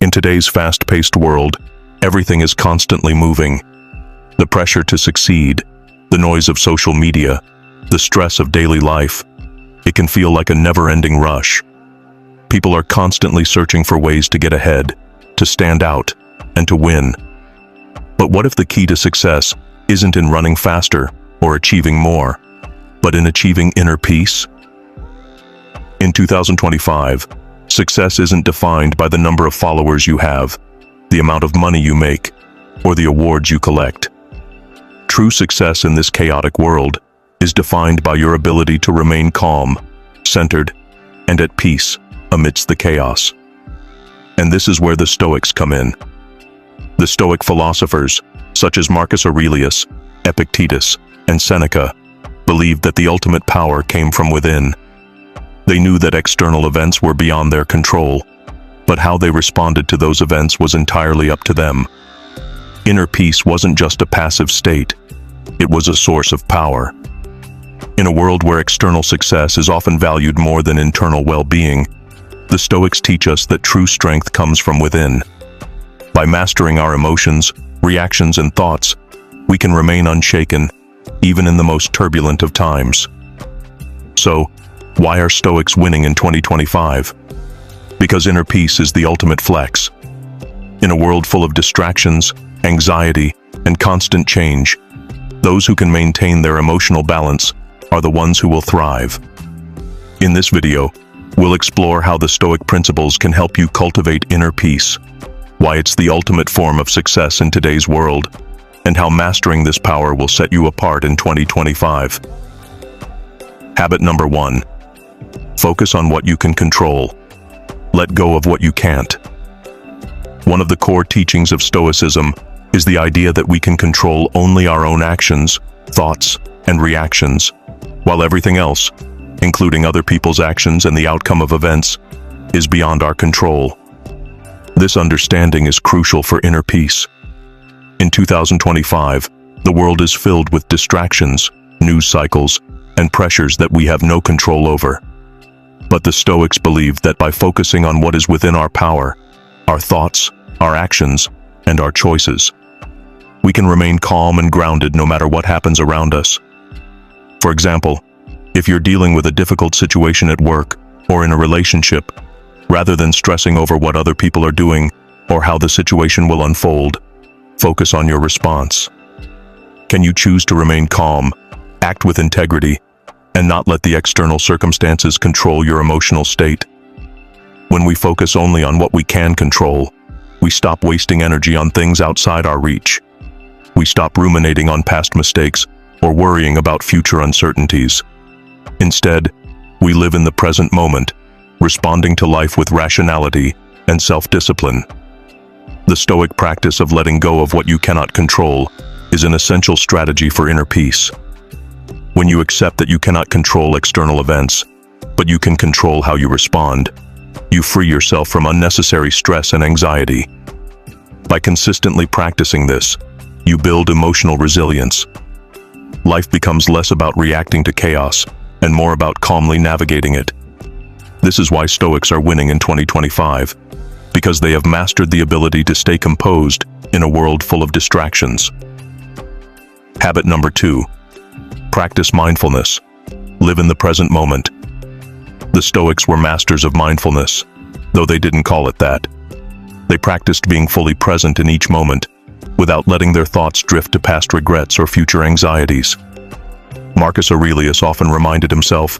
In today's fast-paced world, everything is constantly moving. The pressure to succeed, the noise of social media, the stress of daily life, it can feel like a never-ending rush. People are constantly searching for ways to get ahead, to stand out, and to win. But what if the key to success isn't in running faster or achieving more, but in achieving inner peace? In 2025, success isn't defined by the number of followers you have, the amount of money you make, or the awards you collect. True success in this chaotic world is defined by your ability to remain calm, centered, and at peace amidst the chaos. And this is where the Stoics come in. The Stoic philosophers, such as Marcus Aurelius, Epictetus, and Seneca, believed that the ultimate power came from within. They knew that external events were beyond their control, but how they responded to those events was entirely up to them. Inner peace wasn't just a passive state, it was a source of power. In a world where external success is often valued more than internal well-being, the Stoics teach us that true strength comes from within. By mastering our emotions, reactions, and thoughts, we can remain unshaken, even in the most turbulent of times. So, why are Stoics winning in 2025? Because inner peace is the ultimate flex. In a world full of distractions, anxiety, and constant change, those who can maintain their emotional balance are the ones who will thrive. In this video, we'll explore how the Stoic principles can help you cultivate inner peace, why it's the ultimate form of success in today's world, and how mastering this power will set you apart in 2025. Habit number 1. Focus on what you can control. Let go of what you can't. One of the core teachings of Stoicism is the idea that we can control only our own actions, thoughts, and reactions, while everything else, including other people's actions and the outcome of events, is beyond our control. This understanding is crucial for inner peace. In 2025, the world is filled with distractions, news cycles, and pressures that we have no control over. But the Stoics believe that by focusing on what is within our power, our thoughts, our actions, and our choices, we can remain calm and grounded no matter what happens around us. For example, if you're dealing with a difficult situation at work or in a relationship, rather than stressing over what other people are doing or how the situation will unfold, focus on your response. Can you choose to remain calm, act with integrity, and not let the external circumstances control your emotional state? When we focus only on what we can control, we stop wasting energy on things outside our reach. We stop ruminating on past mistakes or worrying about future uncertainties. Instead, we live in the present moment, responding to life with rationality and self-discipline. The Stoic practice of letting go of what you cannot control is an essential strategy for inner peace. When you accept that you cannot control external events, but you can control how you respond, you free yourself from unnecessary stress and anxiety. By consistently practicing this, you build emotional resilience. Life becomes less about reacting to chaos and more about calmly navigating it. This is why Stoics are winning in 2025, because they have mastered the ability to stay composed in a world full of distractions. Habit number 2. Practice mindfulness. Live in the present moment. The Stoics were masters of mindfulness, though they didn't call it that. They practiced being fully present in each moment, without letting their thoughts drift to past regrets or future anxieties. Marcus Aurelius often reminded himself,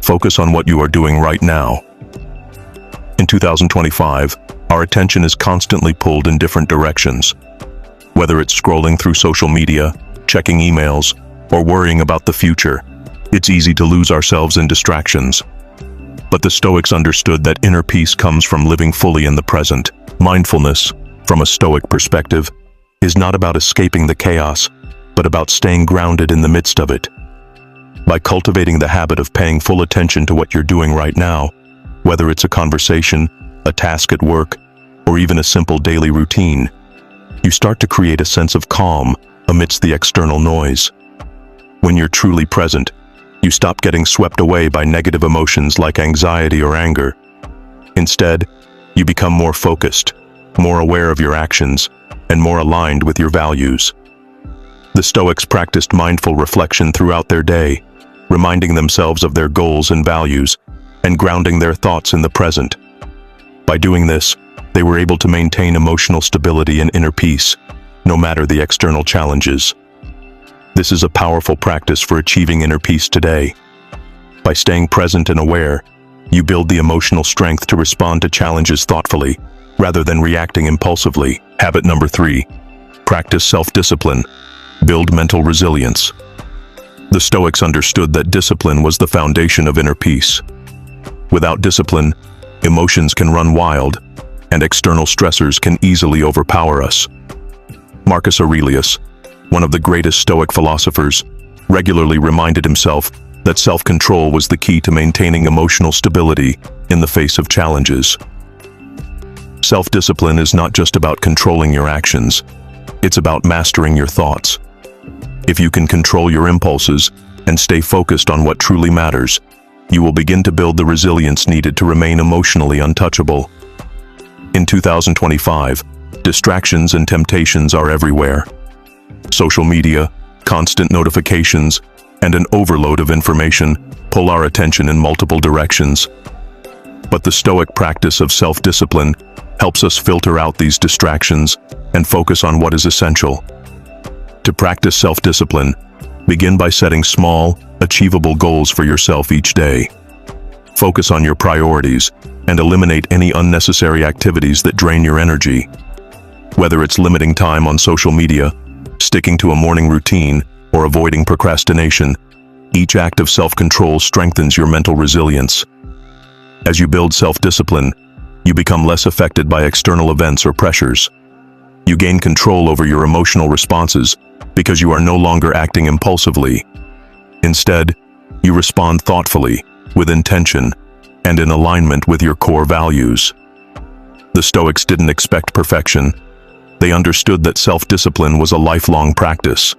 "Focus on what you are doing right now." In 2025, our attention is constantly pulled in different directions. Whether it's scrolling through social media, checking emails, or worrying about the future, it's easy to lose ourselves in distractions. But the Stoics understood that inner peace comes from living fully in the present. Mindfulness, from a Stoic perspective, is not about escaping the chaos, but about staying grounded in the midst of it. By cultivating the habit of paying full attention to what you're doing right now, whether it's a conversation, a task at work, or even a simple daily routine, you start to create a sense of calm amidst the external noise. When you're truly present, you stop getting swept away by negative emotions like anxiety or anger. Instead, you become more focused, more aware of your actions, and more aligned with your values. The Stoics practiced mindful reflection throughout their day, reminding themselves of their goals and values, and grounding their thoughts in the present. By doing this, they were able to maintain emotional stability and inner peace, no matter the external challenges. This is a powerful practice for achieving inner peace today. By staying present and aware, you build the emotional strength to respond to challenges thoughtfully, rather than reacting impulsively. Habit number 3. Practice self-discipline. Build mental resilience. The Stoics understood that discipline was the foundation of inner peace. Without discipline, emotions can run wild, and external stressors can easily overpower us. Marcus Aurelius, one of the greatest Stoic philosophers, regularly reminded himself that self-control was the key to maintaining emotional stability in the face of challenges. Self-discipline is not just about controlling your actions, it's about mastering your thoughts. If you can control your impulses and stay focused on what truly matters, you will begin to build the resilience needed to remain emotionally untouchable. In 2025, distractions and temptations are everywhere. Social media, constant notifications, and an overload of information pull our attention in multiple directions. But the Stoic practice of self-discipline helps us filter out these distractions and focus on what is essential. To practice self-discipline, begin by setting small, achievable goals for yourself each day. Focus on your priorities and eliminate any unnecessary activities that drain your energy. Whether it's limiting time on social media, sticking to a morning routine, or avoiding procrastination, each act of self-control strengthens your mental resilience. As you build self-discipline, you become less affected by external events or pressures. You gain control over your emotional responses because you are no longer acting impulsively. Instead, you respond thoughtfully, with intention, and in alignment with your core values. The Stoics didn't expect perfection. They understood that self-discipline was a lifelong practice.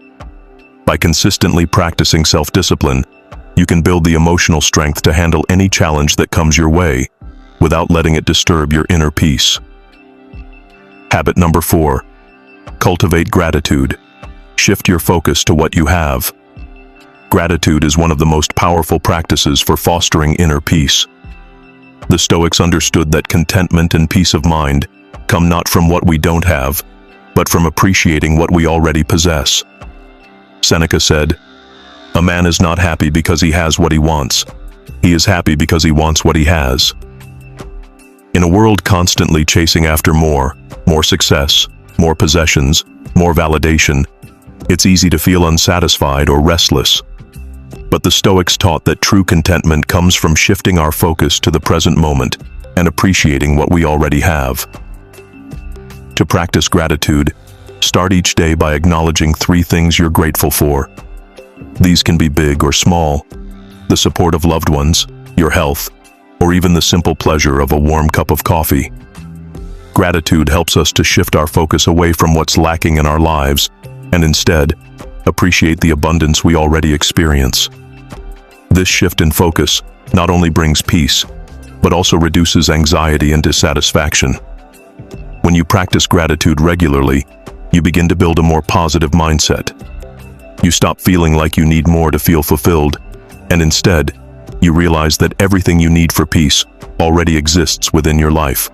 By consistently practicing self-discipline, you can build the emotional strength to handle any challenge that comes your way, without letting it disturb your inner peace. Habit number 4. Cultivate gratitude. Shift your focus to what you have. Gratitude is one of the most powerful practices for fostering inner peace. The Stoics understood that contentment and peace of mind come not from what we don't have, but from appreciating what we already possess. Seneca said, "A man is not happy because he has what he wants. He is happy because he wants what he has." In a world constantly chasing after more success, more possessions, more validation, it's easy to feel unsatisfied or restless. But the Stoics taught that true contentment comes from shifting our focus to the present moment and appreciating what we already have. To practice gratitude, start each day by acknowledging 3 things you're grateful for. These can be big or small: the support of loved ones, your health, or even the simple pleasure of a warm cup of coffee. Gratitude helps us to shift our focus away from what's lacking in our lives and instead appreciate the abundance we already experience. This shift in focus not only brings peace, but also reduces anxiety and dissatisfaction. When you practice gratitude regularly, you begin to build a more positive mindset. You stop feeling like you need more to feel fulfilled, and instead, you realize that everything you need for peace already exists within your life.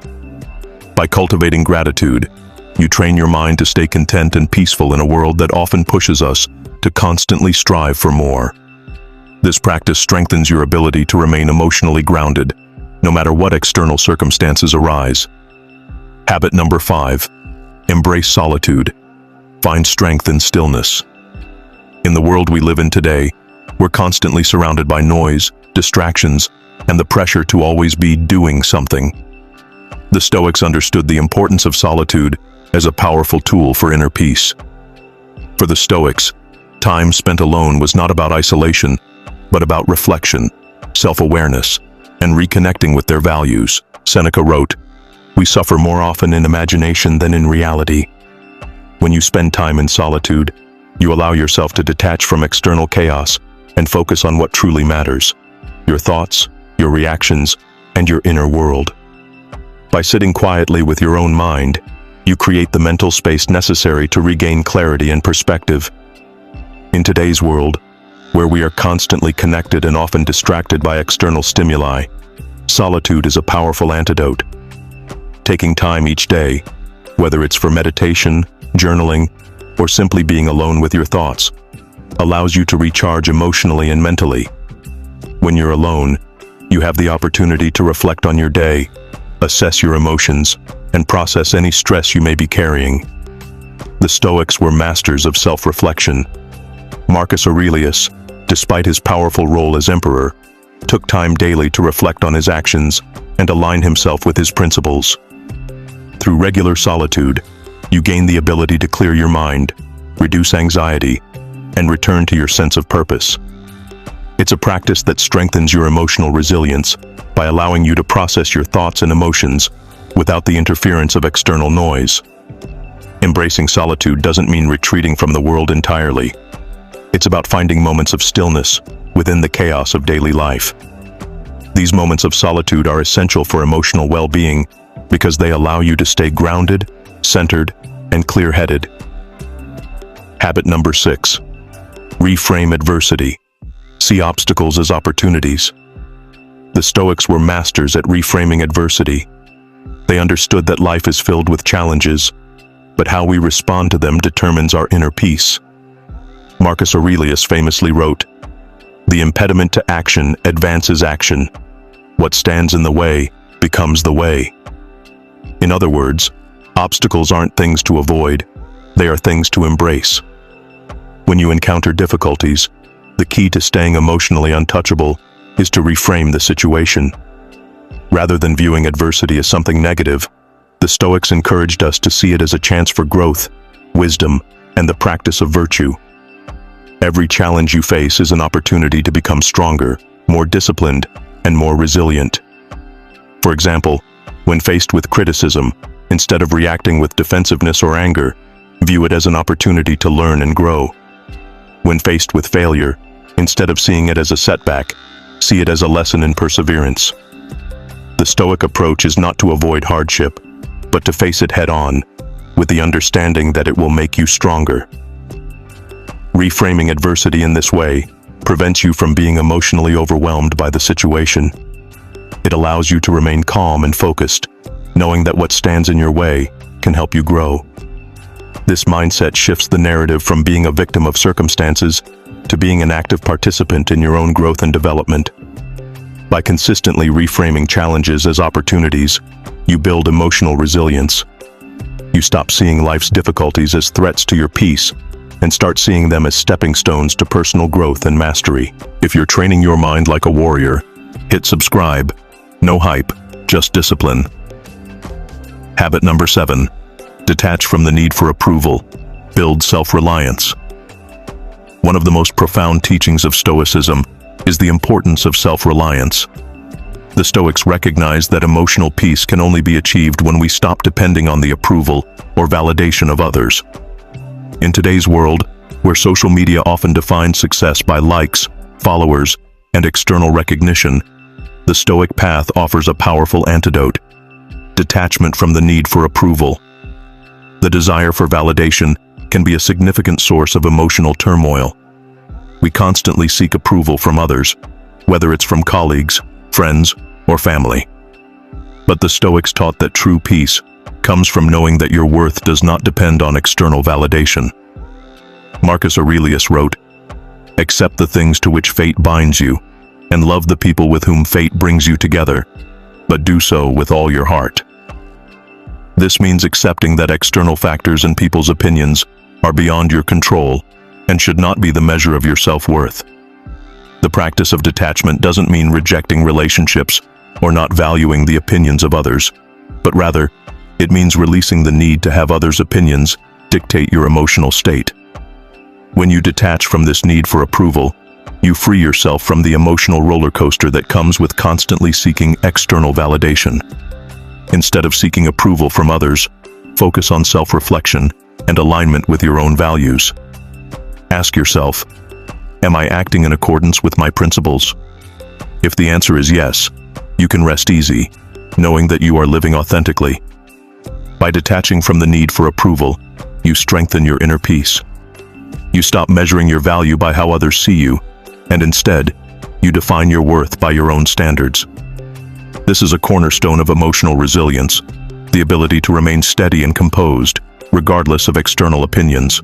By cultivating gratitude, you train your mind to stay content and peaceful in a world that often pushes us to constantly strive for more. This practice strengthens your ability to remain emotionally grounded, no matter what external circumstances arise. Habit number 5. Embrace solitude. Find strength in stillness. In the world we live in today, we're constantly surrounded by noise, distractions, and the pressure to always be doing something. The Stoics understood the importance of solitude as a powerful tool for inner peace. For the Stoics, time spent alone was not about isolation, but about reflection, self-awareness, and reconnecting with their values. Seneca wrote, "We suffer more often in imagination than in reality." When you spend time in solitude, you allow yourself to detach from external chaos and focus on what truly matters: your thoughts, your reactions, and your inner world. By sitting quietly with your own mind, you create the mental space necessary to regain clarity and perspective. In today's world, where we are constantly connected and often distracted by external stimuli, solitude is a powerful antidote. Taking time each day, whether it's for meditation, journaling, or simply being alone with your thoughts, allows you to recharge emotionally and mentally. When you're alone, you have the opportunity to reflect on your day, assess your emotions, and process any stress you may be carrying. The Stoics were masters of self-reflection. Marcus Aurelius, despite his powerful role as emperor, took time daily to reflect on his actions and align himself with his principles. Through regular solitude, you gain the ability to clear your mind, reduce anxiety, and return to your sense of purpose. It's a practice that strengthens your emotional resilience by allowing you to process your thoughts and emotions without the interference of external noise. Embracing solitude doesn't mean retreating from the world entirely. It's about finding moments of stillness within the chaos of daily life. These moments of solitude are essential for emotional well-being because they allow you to stay grounded, centered, and clear-headed. Habit number 6. Reframe adversity. See obstacles as opportunities. The Stoics were masters at reframing adversity. They understood that life is filled with challenges, but how we respond to them determines our inner peace. Marcus Aurelius famously wrote, "The impediment to action advances action. What stands in the way becomes the way." In other words, obstacles aren't things to avoid, they are things to embrace. When you encounter difficulties, the key to staying emotionally untouchable is to reframe the situation. Rather than viewing adversity as something negative, the Stoics encouraged us to see it as a chance for growth, wisdom, and the practice of virtue. Every challenge you face is an opportunity to become stronger, more disciplined, and more resilient. For example, when faced with criticism, instead of reacting with defensiveness or anger, view it as an opportunity to learn and grow. When faced with failure, instead of seeing it as a setback, see it as a lesson in perseverance. The Stoic approach is not to avoid hardship, but to face it head-on, with the understanding that it will make you stronger. Reframing adversity in this way prevents you from being emotionally overwhelmed by the situation. It allows you to remain calm and focused, knowing that what stands in your way can help you grow. This mindset shifts the narrative from being a victim of circumstances to being an active participant in your own growth and development. By consistently reframing challenges as opportunities, you build emotional resilience. You stop seeing life's difficulties as threats to your peace and start seeing them as stepping stones to personal growth and mastery. If you're training your mind like a warrior, hit subscribe. No hype, just discipline. Habit number 7. Detach from the need for approval. Build self-reliance. One of the most profound teachings of Stoicism is the importance of self-reliance. The Stoics recognize that emotional peace can only be achieved when we stop depending on the approval or validation of others. In today's world, where social media often defines success by likes, followers, and external recognition, the Stoic path offers a powerful antidote: detachment from the need for approval. The desire for validation can be a significant source of emotional turmoil. We constantly seek approval from others, whether it's from colleagues, friends, or family. But the Stoics taught that true peace comes from knowing that your worth does not depend on external validation. Marcus Aurelius wrote, "Accept the things to which fate binds you, and love the people with whom fate brings you together, but do so with all your heart." This means accepting that external factors and people's opinions are beyond your control and should not be the measure of your self-worth. The practice of detachment doesn't mean rejecting relationships or not valuing the opinions of others, but rather, it means releasing the need to have others' opinions dictate your emotional state. When you detach from this need for approval, you free yourself from the emotional roller coaster that comes with constantly seeking external validation. Instead of seeking approval from others, focus on self-reflection and alignment with your own values. Ask yourself, am I acting in accordance with my principles? If the answer is yes, you can rest easy, knowing that you are living authentically. By detaching from the need for approval, you strengthen your inner peace. You stop measuring your value by how others see you, and instead, you define your worth by your own standards. This is a cornerstone of emotional resilience, the ability to remain steady and composed, regardless of external opinions.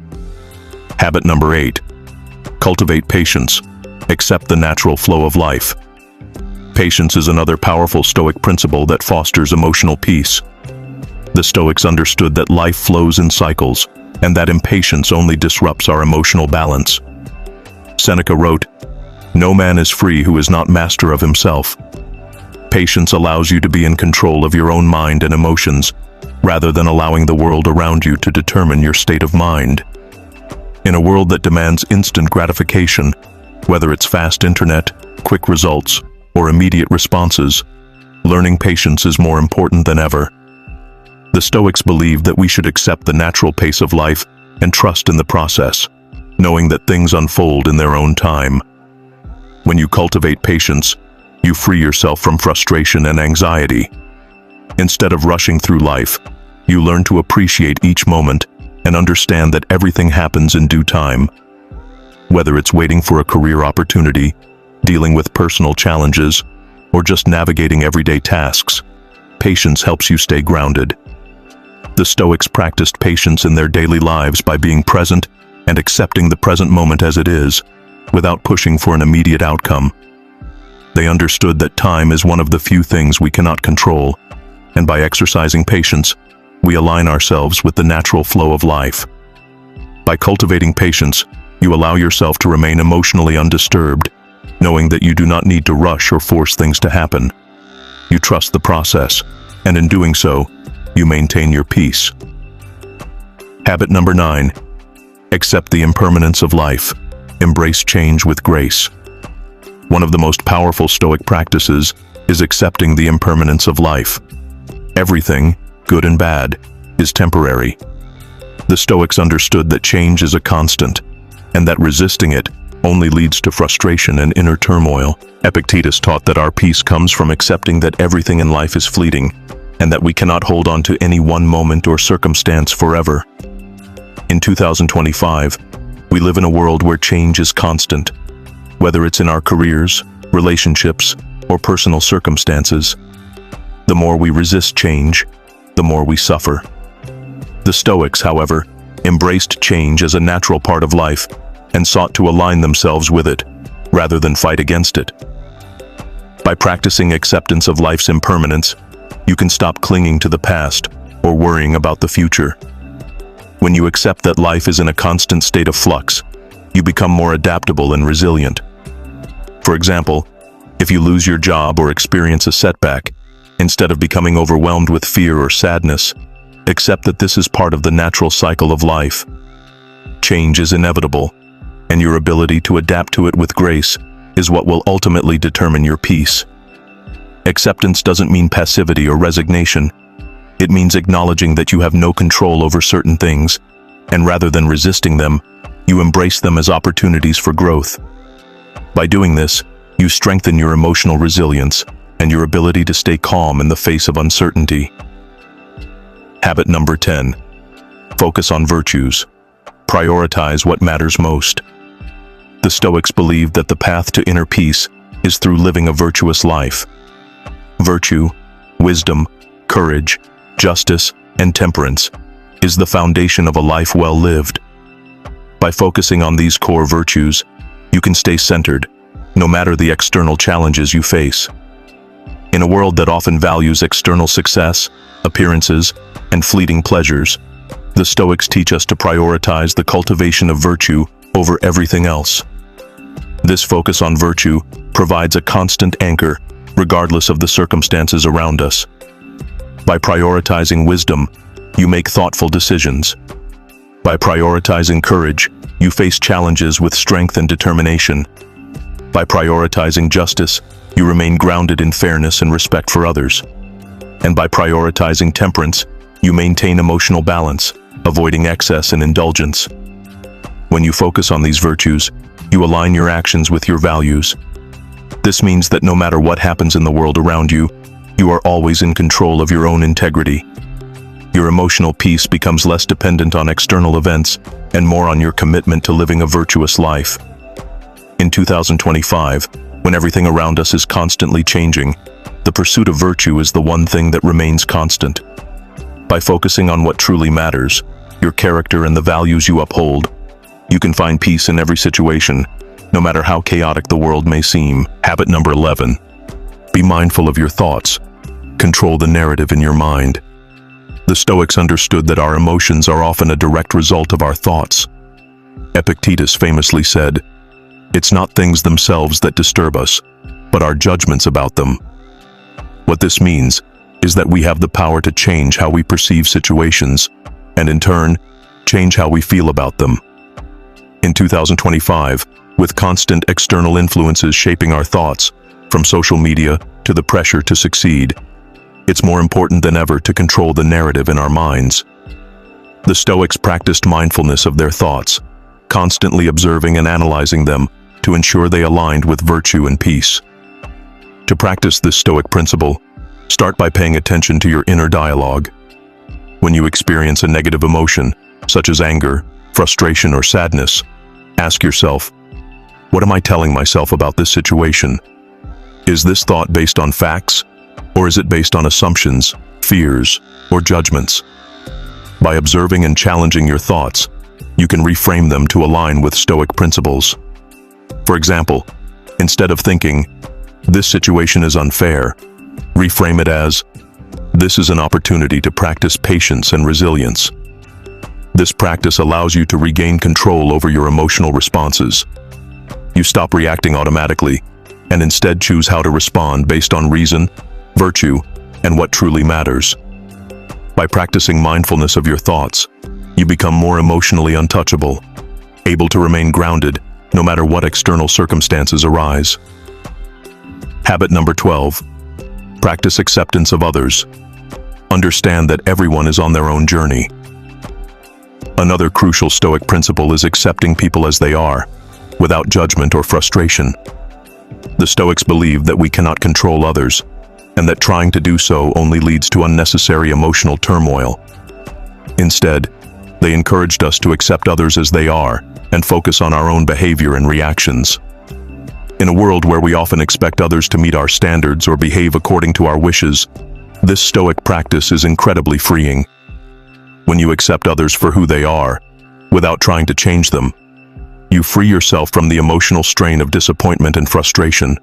Habit number 8. Cultivate patience. Accept the natural flow of life. Patience is another powerful Stoic principle that fosters emotional peace. The Stoics understood that life flows in cycles, and that impatience only disrupts our emotional balance. Seneca wrote, "No man is free who is not master of himself." Patience allows you to be in control of your own mind and emotions, rather than allowing the world around you to determine your state of mind. In a world that demands instant gratification, whether it's fast internet, quick results, or immediate responses, learning patience is more important than ever. The Stoics believed that we should accept the natural pace of life and trust in the process, knowing that things unfold in their own time. When you cultivate patience, you free yourself from frustration and anxiety. Instead of rushing through life, you learn to appreciate each moment and understand that everything happens in due time. Whether it's waiting for a career opportunity, dealing with personal challenges, or just navigating everyday tasks, patience helps you stay grounded. The Stoics practiced patience in their daily lives by being present and accepting the present moment as it is, without pushing for an immediate outcome. They understood that time is one of the few things we cannot control, and by exercising patience, we align ourselves with the natural flow of life. By cultivating patience, you allow yourself to remain emotionally undisturbed, knowing that you do not need to rush or force things to happen. You trust the process, and in doing so, you maintain your peace. Habit number 9. Accept the impermanence of life. Embrace change with grace. One of the most powerful Stoic practices is accepting the impermanence of life. Everything, good and bad, is temporary. The Stoics understood that change is a constant, and that resisting it only leads to frustration and inner turmoil. Epictetus taught that our peace comes from accepting that everything in life is fleeting, and that we cannot hold on to any one moment or circumstance forever. In 2025, we live in a world where change is constant, whether it's in our careers, relationships, or personal circumstances. The more we resist change, the more we suffer. The Stoics, however, embraced change as a natural part of life and sought to align themselves with it, rather than fight against it. By practicing acceptance of life's impermanence, you can stop clinging to the past or worrying about the future. When you accept that life is in a constant state of flux, you become more adaptable and resilient. For example, if you lose your job or experience a setback, instead of becoming overwhelmed with fear or sadness, accept that this is part of the natural cycle of life. Change is inevitable, and your ability to adapt to it with grace is what will ultimately determine your peace. Acceptance doesn't mean passivity or resignation. It means acknowledging that you have no control over certain things, and rather than resisting them, you embrace them as opportunities for growth. By doing this, you strengthen your emotional resilience and your ability to stay calm in the face of uncertainty. Habit number 10. Focus on virtues. Prioritize what matters most. The Stoics believed that the path to inner peace is through living a virtuous life. Virtue, wisdom, courage, justice, and temperance is the foundation of a life well lived. By focusing on these core virtues, you can stay centered, no matter the external challenges you face. In a world that often values external success, appearances, and fleeting pleasures, the Stoics teach us to prioritize the cultivation of virtue over everything else. This focus on virtue provides a constant anchor, regardless of the circumstances around us. By prioritizing wisdom, you make thoughtful decisions. By prioritizing courage, you face challenges with strength and determination. By prioritizing justice, you remain grounded in fairness and respect for others. And by prioritizing temperance, you maintain emotional balance, avoiding excess and indulgence. When you focus on these virtues, you align your actions with your values. This means that no matter what happens in the world around you, you are always in control of your own integrity. Your emotional peace becomes less dependent on external events and more on your commitment to living a virtuous life. In 2025, when everything around us is constantly changing, the pursuit of virtue is the one thing that remains constant. By focusing on what truly matters, your character and the values you uphold, you can find peace in every situation, no matter how chaotic the world may seem. Habit number 11. Be mindful of your thoughts. Control the narrative in your mind. The Stoics understood that our emotions are often a direct result of our thoughts. Epictetus famously said, "It's not things themselves that disturb us, but our judgments about them." What this means is that we have the power to change how we perceive situations, and in turn, change how we feel about them. In 2025, with constant external influences shaping our thoughts, from social media to the pressure to succeed, it's more important than ever to control the narrative in our minds. The Stoics practiced mindfulness of their thoughts, constantly observing and analyzing them to ensure they aligned with virtue and peace. To practice this Stoic principle, start by paying attention to your inner dialogue. When you experience a negative emotion, such as anger, frustration, or sadness, ask yourself, what am I telling myself about this situation? Is this thought based on facts, or is it based on assumptions, fears, or judgments? By observing and challenging your thoughts, you can reframe them to align with Stoic principles. For example, instead of thinking, "This situation is unfair," reframe it as, "This is an opportunity to practice patience and resilience." This practice allows you to regain control over your emotional responses. You stop reacting automatically, and instead choose how to respond based on reason, virtue, and what truly matters. By practicing mindfulness of your thoughts, you become more emotionally untouchable, able to remain grounded no matter what external circumstances arise. Habit number 12. Practice acceptance of others. Understand that everyone is on their own journey. Another crucial Stoic principle is accepting people as they are, without judgment or frustration. The Stoics believe that we cannot control others, and that trying to do so only leads to unnecessary emotional turmoil. Instead, they encouraged us to accept others as they are and focus on our own behavior and reactions. In a world where we often expect others to meet our standards or behave according to our wishes, this Stoic practice is incredibly freeing. When you accept others for who they are, without trying to change them, you free yourself from the emotional strain of disappointment and frustration.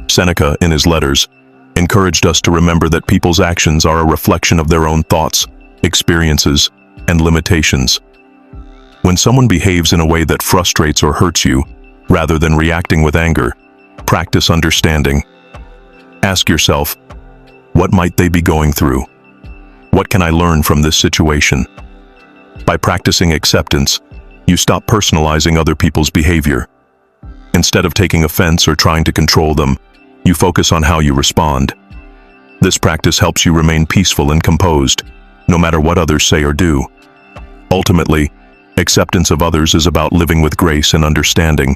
Seneca, in his letters, encouraged us to remember that people's actions are a reflection of their own thoughts, experiences, and limitations. When someone behaves in a way that frustrates or hurts you, rather than reacting with anger, practice understanding. Ask yourself, what might they be going through? What can I learn from this situation? By practicing acceptance, you stop personalizing other people's behavior. Instead of taking offense or trying to control them, you focus on how you respond. This practice helps you remain peaceful and composed, no matter what others say or do. Ultimately, acceptance of others is about living with grace and understanding,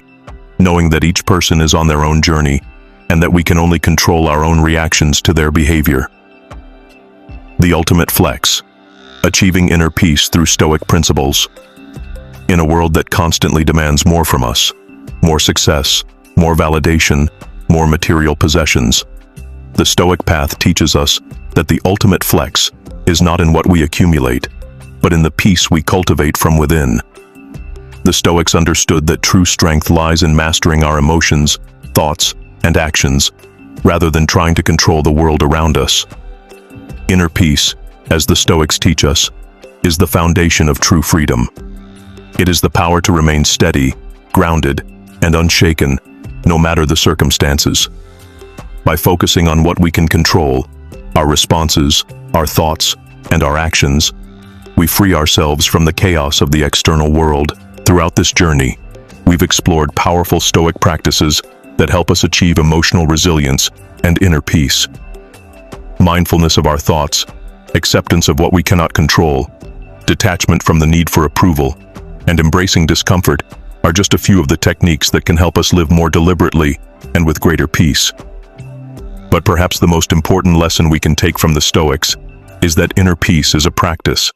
knowing that each person is on their own journey, and that we can only control our own reactions to their behavior. The ultimate flex: achieving inner peace through Stoic principles. In a world that constantly demands more from us, more success, more validation, more material possessions, the Stoic path teaches us that the ultimate flex is not in what we accumulate, but in the peace we cultivate from within. The Stoics understood that true strength lies in mastering our emotions, thoughts, and actions, rather than trying to control the world around us. Inner peace, as the Stoics teach us, is the foundation of true freedom. It is the power to remain steady, grounded, and unshaken, no matter the circumstances. By focusing on what we can control, our responses, our thoughts, and our actions, we free ourselves from the chaos of the external world. Throughout this journey, we've explored powerful Stoic practices that help us achieve emotional resilience and inner peace. Mindfulness of our thoughts, acceptance of what we cannot control, detachment from the need for approval, and embracing discomfort are just a few of the techniques that can help us live more deliberately and with greater peace. But perhaps the most important lesson we can take from the Stoics is that inner peace is a practice.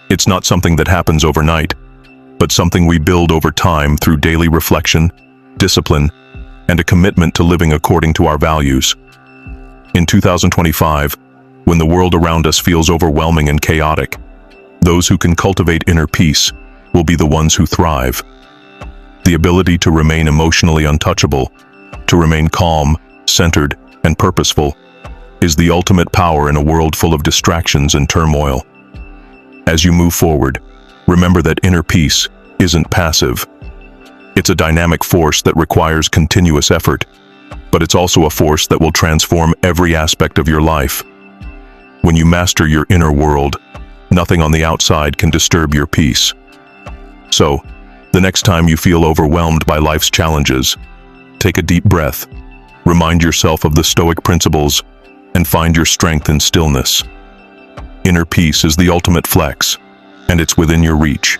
It's not something that happens overnight, but something we build over time through daily reflection, discipline, and a commitment to living according to our values. In 2025, when the world around us feels overwhelming and chaotic, those who can cultivate inner peace will be the ones who thrive. The ability to remain emotionally untouchable, to remain calm, centered, and purposeful, is the ultimate power in a world full of distractions and turmoil. As you move forward, remember that inner peace isn't passive. It's a dynamic force that requires continuous effort, but it's also a force that will transform every aspect of your life. When you master your inner world, nothing on the outside can disturb your peace. So, the next time you feel overwhelmed by life's challenges, take a deep breath, remind yourself of the Stoic principles, and find your strength in stillness. Inner peace is the ultimate flex, and it's within your reach.